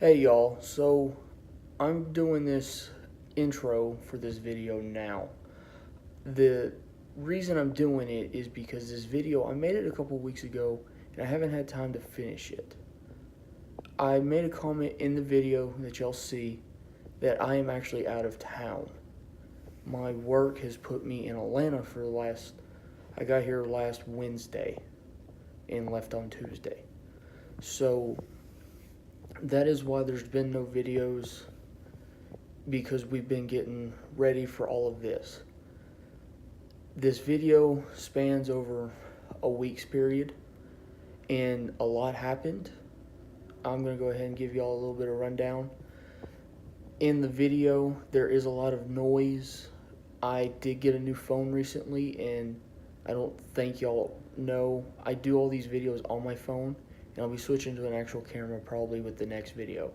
Hey y'all, so I'm doing this intro for this video now. The reason I'm doing it is because this video, I made it a couple weeks ago and I haven't had time to finish it. I made a comment in the video that y'all see that I am actually out of town. My work has put me in Atlanta I got here last Wednesday and left on Tuesday. So that is why there's been no videos, because we've been getting ready for all of this. This video spans over a week's period and a lot happened. I'm going to go ahead and give y'all a little bit of rundown. In the video, there is a lot of noise. I did get a new phone recently, and I don't think y'all know, I do all these videos on my phone, and I'll be switching to an actual camera probably with the next video,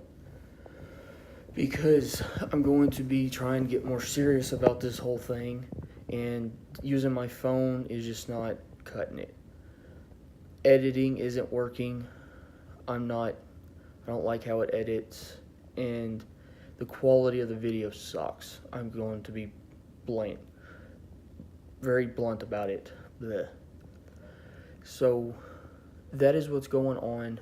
because I'm going to be trying to get more serious about this whole thing, and using my phone is just not cutting it. Editing isn't working. I don't like how it edits, and the quality of the video sucks. I'm going to be very blunt about it. Blech. So that is what's going on.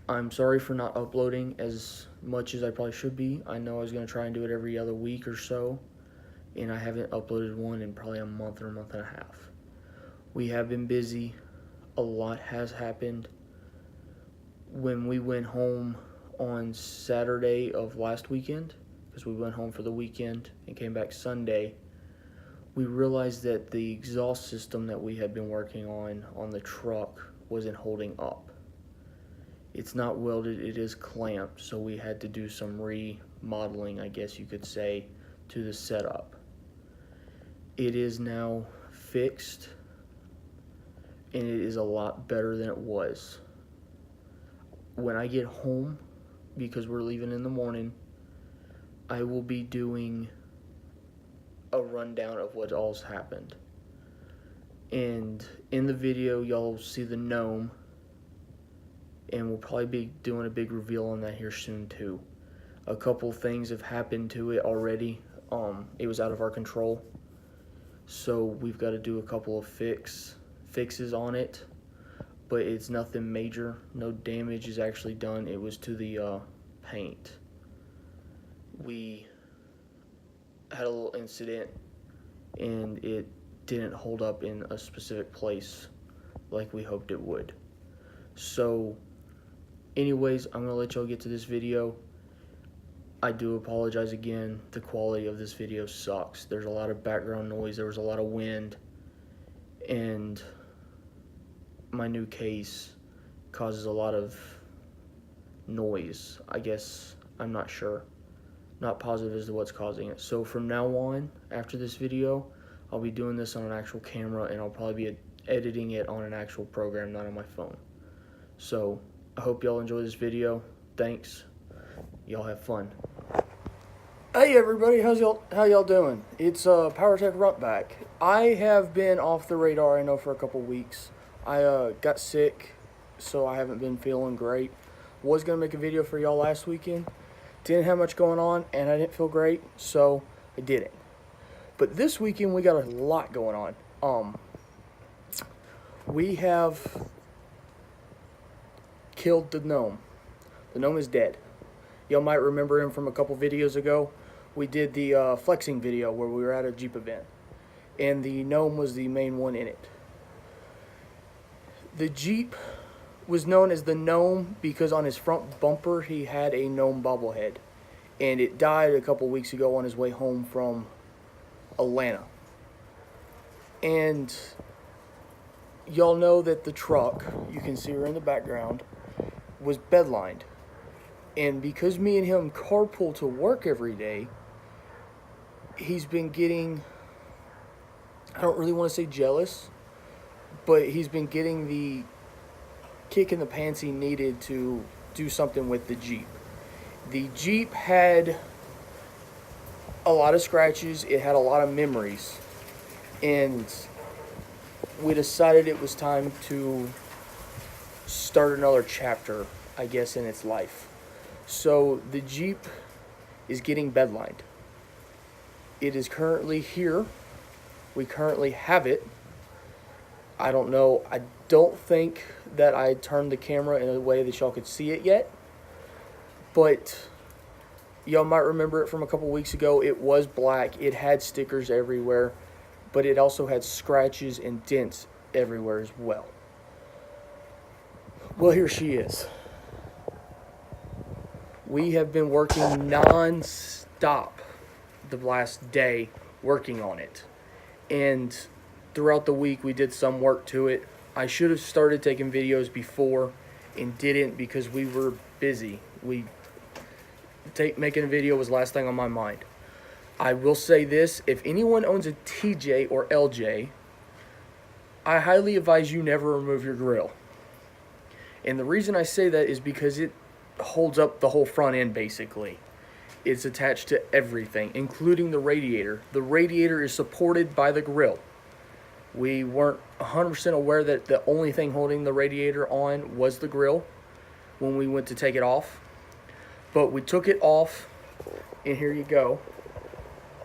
I'm sorry for not uploading as much as I probably should be. I know I was going to try and do it every other week or so, and I haven't uploaded one in probably a month or a month and a half. We have been busy. A lot has happened. When we went home on Saturday of last weekend, because we went home for the weekend and came back Sunday, we realized that the exhaust system that we had been working on the truck wasn't holding up. It's not welded, it is clamped, so we had to do some remodeling, I guess you could say, to the setup. It is now fixed, and it is a lot better than it was. When I get home, because we're leaving in the morning, I will be doing a rundown of what all's happened. And in the video, y'all will see the Gnome, and we'll probably be doing a big reveal on that here soon too. A couple things have happened to it already. It was out of our control, so we've got to do a couple of fixes on it, but it's nothing major. No damage is actually done. It was to the paint. We had a little incident, and it didn't hold up in a specific place like we hoped it would. So anyways, I'm gonna let y'all get to this video. I do apologize again. The quality of this video sucks. There's a lot of background noise. There was a lot of wind, and my new case causes a lot of noise, I guess. I'm not sure. Not positive as to what's causing it. So from now on, after this video, I'll be doing this on an actual camera, and I'll probably be editing it on an actual program, not on my phone. So I hope y'all enjoy this video. Thanks. Y'all have fun. Hey everybody, how y'all doing? It's PowerTech Runtback. I have been off the radar, I know, for a couple weeks. I got sick, so I haven't been feeling great. Was gonna make a video for y'all last weekend. Didn't have much going on, and I didn't feel great, so I didn't. But this weekend we got a lot going on. We have killed the Gnome. The Gnome is dead. Y'all might remember him from a couple videos ago. We did the flexing video where we were at a Jeep event, and the Gnome was the main one in it. The Jeep was known as the Gnome because on his front bumper he had a Gnome bobblehead, and it died a couple weeks ago on his way home from Atlanta. And y'all know that the truck, you can see her in the background, was bedlined. And because me and him carpool to work every day, he's been getting, I don't really want to say jealous, but he's been getting the kick in the pants he needed to do something with the Jeep. The Jeep had a lot of scratches. It had a lot of memories. And we decided it was time to start another chapter, I guess, in its life. So the Jeep is getting bedlined. It is currently here. We currently have it. I don't know. I don't think that I turned the camera in a way that y'all could see it yet. But y'all might remember it from a couple weeks ago. It was black. It had stickers everywhere. But it also had scratches and dents everywhere as well. Well, here she is. We have been working non-stop the last day working on it. And throughout the week we did some work to it. I should have started taking videos before and didn't because we were busy. Making a video was the last thing on my mind. I will say this, if anyone owns a TJ or LJ, I highly advise you never remove your grill. And the reason I say that is because it holds up the whole front end basically. It's attached to everything, including the radiator. The radiator is supported by the grill. We weren't 100% aware that the only thing holding the radiator on was the grill when we went to take it off. But we took it off, and here you go.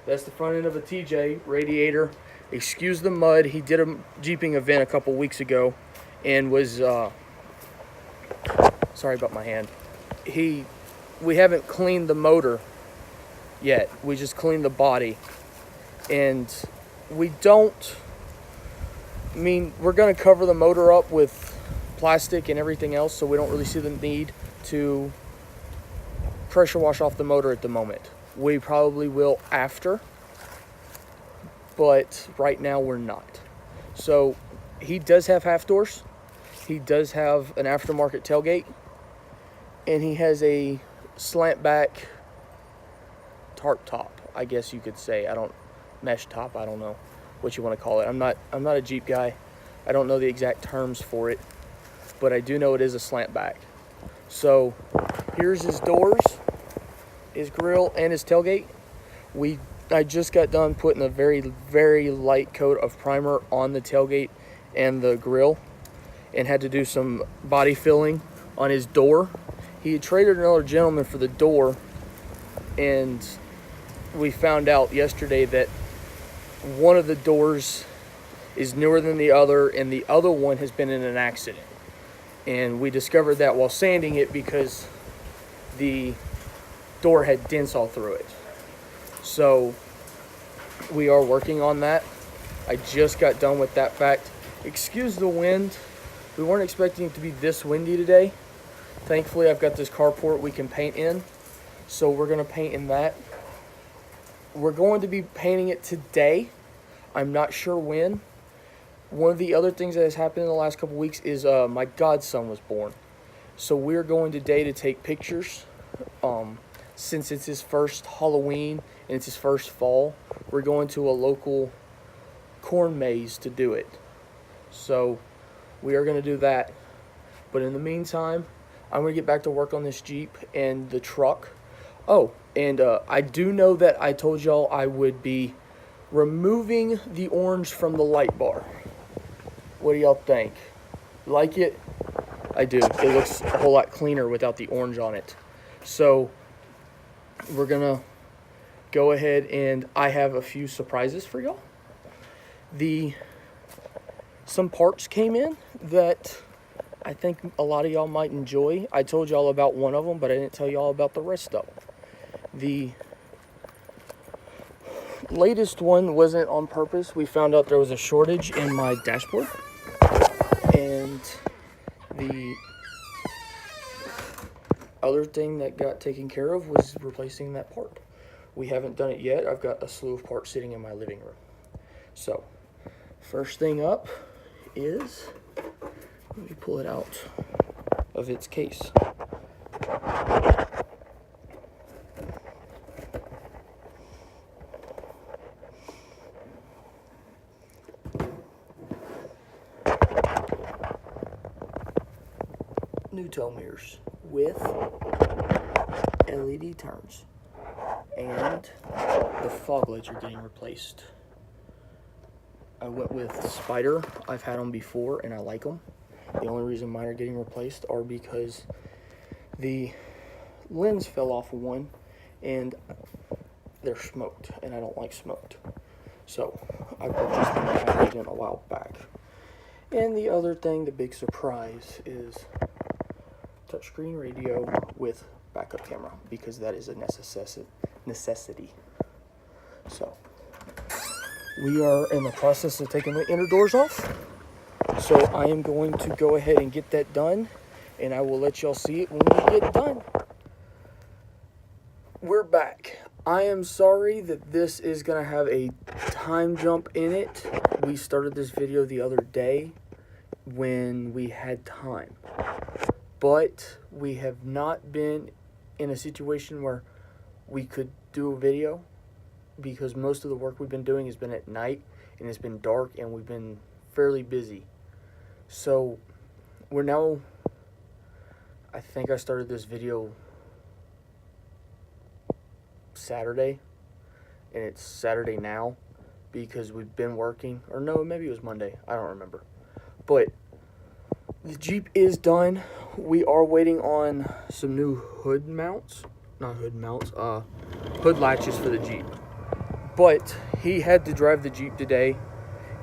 That's the front end of a TJ radiator. Excuse the mud. He did a Jeeping event a couple weeks ago and was, sorry about my hand. We haven't cleaned the motor yet. We just cleaned the body. And we're going to cover the motor up with plastic and everything else, so we don't really see the need to pressure wash off the motor at the moment. We probably will after, but right now we're not. So he does have half doors. He does have an aftermarket tailgate, and he has a slant back tarp top, I guess you could say. Mesh top, I don't know what you want to call it. I'm not a Jeep guy. I don't know the exact terms for it, but I do know it is a slant back. So here's his doors, his grill, and his tailgate. I just got done putting a very, very light coat of primer on the tailgate and the grill, and had to do some body filling on his door. He had traded another gentleman for the door, and we found out yesterday that one of the doors is newer than the other, and the other one has been in an accident. And we discovered that while sanding it because the door had dents all through it. So we are working on that. I just got done with that fact. Excuse the wind. We weren't expecting it to be this windy today. Thankfully, I've got this carport we can paint in. So we're going to paint in that. We're going to be painting it today. I'm not sure when. One of the other things that has happened in the last couple weeks is my godson was born. So we're going today to take pictures. Since it's his first Halloween and it's his first fall, we're going to a local corn maze to do it. So we are going to do that. But in the meantime, I'm going to get back to work on this Jeep and the truck. Oh, and I do know that I told y'all I would be removing the orange from the light bar. What do y'all think? Like it? I do. It looks a whole lot cleaner without the orange on it. So we're going to go ahead, and I have a few surprises for y'all. Some parts came in that I think a lot of y'all might enjoy. I told y'all about one of them, but I didn't tell y'all about the rest of them. The latest one wasn't on purpose. We found out there was a shortage in my dashboard, and the other thing that got taken care of was replacing that part. We haven't done it yet. I've got a slew of parts sitting in my living room. So first thing up is, let me pull it out of its case. New tow mirrors with LED turns, and the fog lights are getting replaced. I went with Spider. I've had them before and I like them. The only reason mine are getting replaced are because the lens fell off of one, and they're smoked, and I don't like smoked. So I purchased them at Amazon a while back. And the other thing, the big surprise, is touchscreen radio with backup camera, because that is a necessity. So we are in the process of taking the inner doors off. So I am going to go ahead and get that done, and I will let y'all see it when we get done. We're back. I am sorry that this is going to have a time jump in it. We started this video the other day when we had time. But we have not been in a situation where we could do a video, because most of the work we've been doing has been at night, and it's been dark, and we've been fairly busy. So we're now, I think I started this video Saturday, and it's Saturday now because we've been working, or no, maybe it was Monday, I don't remember. But the Jeep is done. We are waiting on some new hood latches for the Jeep. But he had to drive the Jeep today.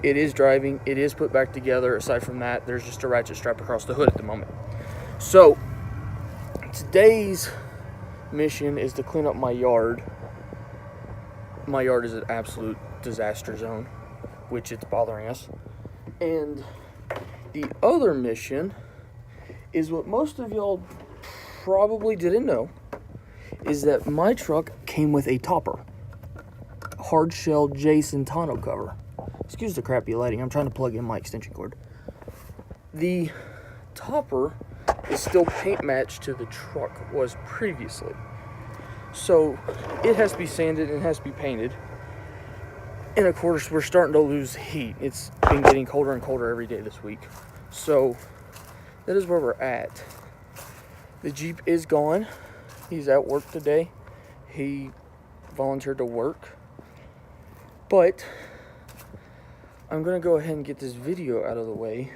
It is driving. It is put back together. Aside from that, there's just a ratchet strap across the hood at the moment. So today's mission is to clean up my yard. My yard is an absolute disaster zone, which it's bothering us. And the other mission is what most of y'all probably didn't know, is that my truck came with a topper. Hard shell Jason tonneau cover. Excuse the crappy lighting, I'm trying to plug in my extension cord. The topper is still paint matched to the truck was previously. So it has to be sanded and it has to be painted. And of course we're starting to lose heat. It's been getting colder and colder every day this week. So that is where we're at. The Jeep is gone. He's at work today. He volunteered to work. But I'm going to go ahead and get this video out of the way,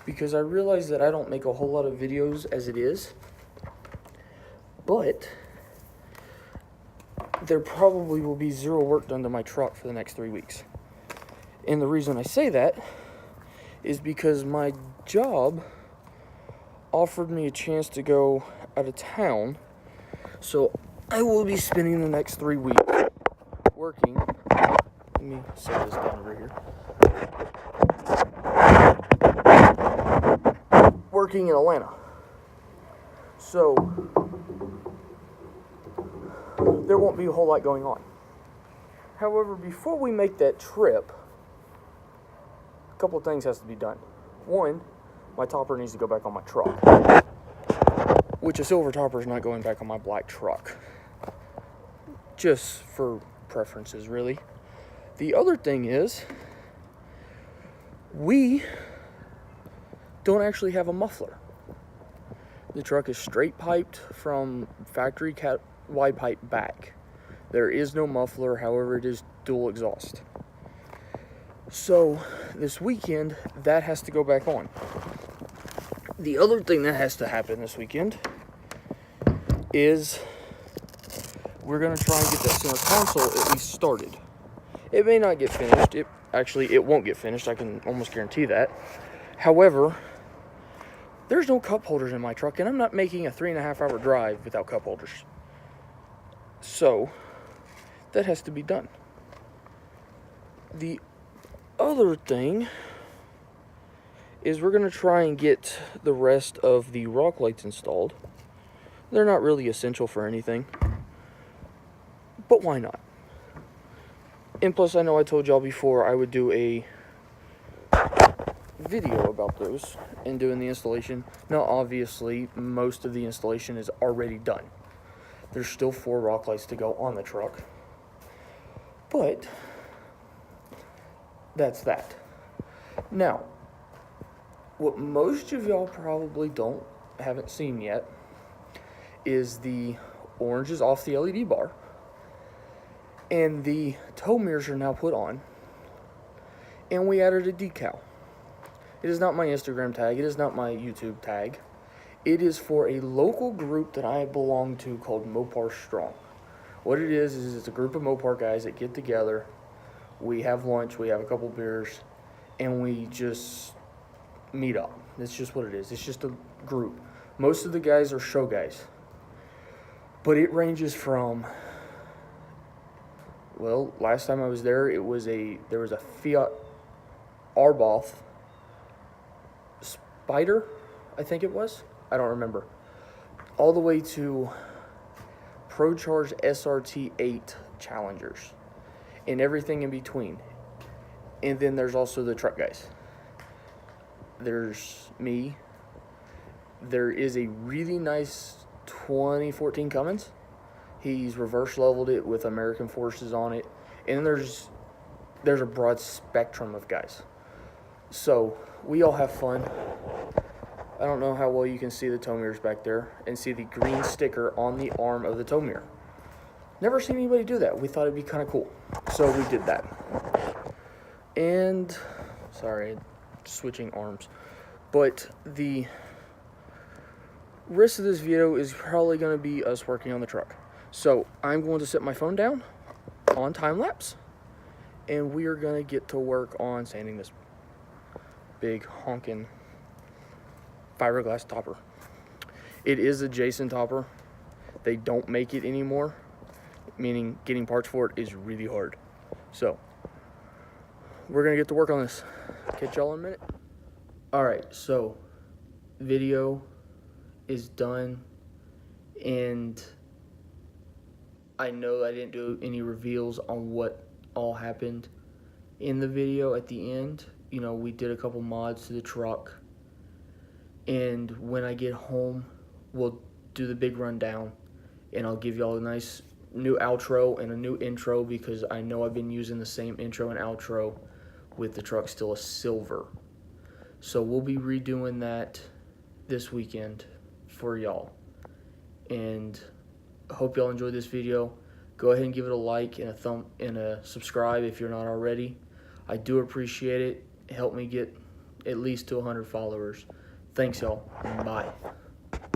because I realize that I don't make a whole lot of videos as it is. But there probably will be zero work done to my truck for the next 3 weeks. And the reason I say that is because my job offered me a chance to go out of town. So I will be spending the next 3 weeks working. Let me set this down over here. Working in Atlanta. So there won't be a whole lot going on. However, before we make that trip, a couple of things has to be done. One, my topper needs to go back on my truck, which a silver topper is not going back on my black truck. Just for preferences, really. The other thing is, we don't actually have a muffler. The truck is straight piped from factory wide pipe back. There is no muffler, however it is dual exhaust. So this weekend that has to go back on. The other thing that has to happen this weekend is we're going to try and get that center console at least started. It may not get finished. It won't get finished. I can almost guarantee that. However, there's no cup holders in my truck, and I'm not making a 3.5-hour drive without cup holders. So that has to be done. The other thing is we're going to try and get the rest of the rock lights installed. They're not really essential for anything, but why not? And plus, I know I told y'all before I would do a video about those and doing the installation. Now, obviously, most of the installation is already done. There's still 4 rock lights to go on the truck. But that's that. Now, what most of y'all probably haven't seen yet is the orange is off the LED bar. And the tow mirrors are now put on. And we added a decal. It is not my Instagram tag. It is not my YouTube tag. It is for a local group that I belong to called Mopar Strong. What it is it's a group of Mopar guys that get together. We have lunch, we have a couple beers, and we just meet up. That's just what it is. It's just a group. Most of the guys are show guys. But it ranges from, well, last time I was there, there was a Fiat Arboth Spider, I think it was. I don't remember. All the way to ProCharge SRT8 Challengers and everything in between. And then there's also the truck guys. There's me. There is a really nice 2014 Cummins. He's reverse leveled it with American forces on it. And there's a broad spectrum of guys. So we all have fun. I don't know how well you can see the tow mirrors back there and see the green sticker on the arm of the tow mirror. Never seen anybody do that. We thought it'd be kind of cool. So we did that. And, sorry, switching arms. But the rest of this video is probably going to be us working on the truck. So I'm going to set my phone down on time lapse. And we are going to get to work on sanding this big honking fiberglass topper. It is a Jason topper. They don't make it anymore, meaning getting parts for it is really hard. So we're gonna get to work on this. Catch y'all in a minute. All right, so video is done, and I know I didn't do any reveals on what all happened in the video at the end. You know, we did a couple mods to the truck. And when I get home, we'll do the big rundown, and I'll give y'all a nice new outro and a new intro, because I know I've been using the same intro and outro with the truck still a silver. So we'll be redoing that this weekend for y'all. And I hope y'all enjoyed this video. Go ahead and give it a like and a subscribe if you're not already. I do appreciate it. Help me get at least to 100 followers. Thanks, y'all. Bye.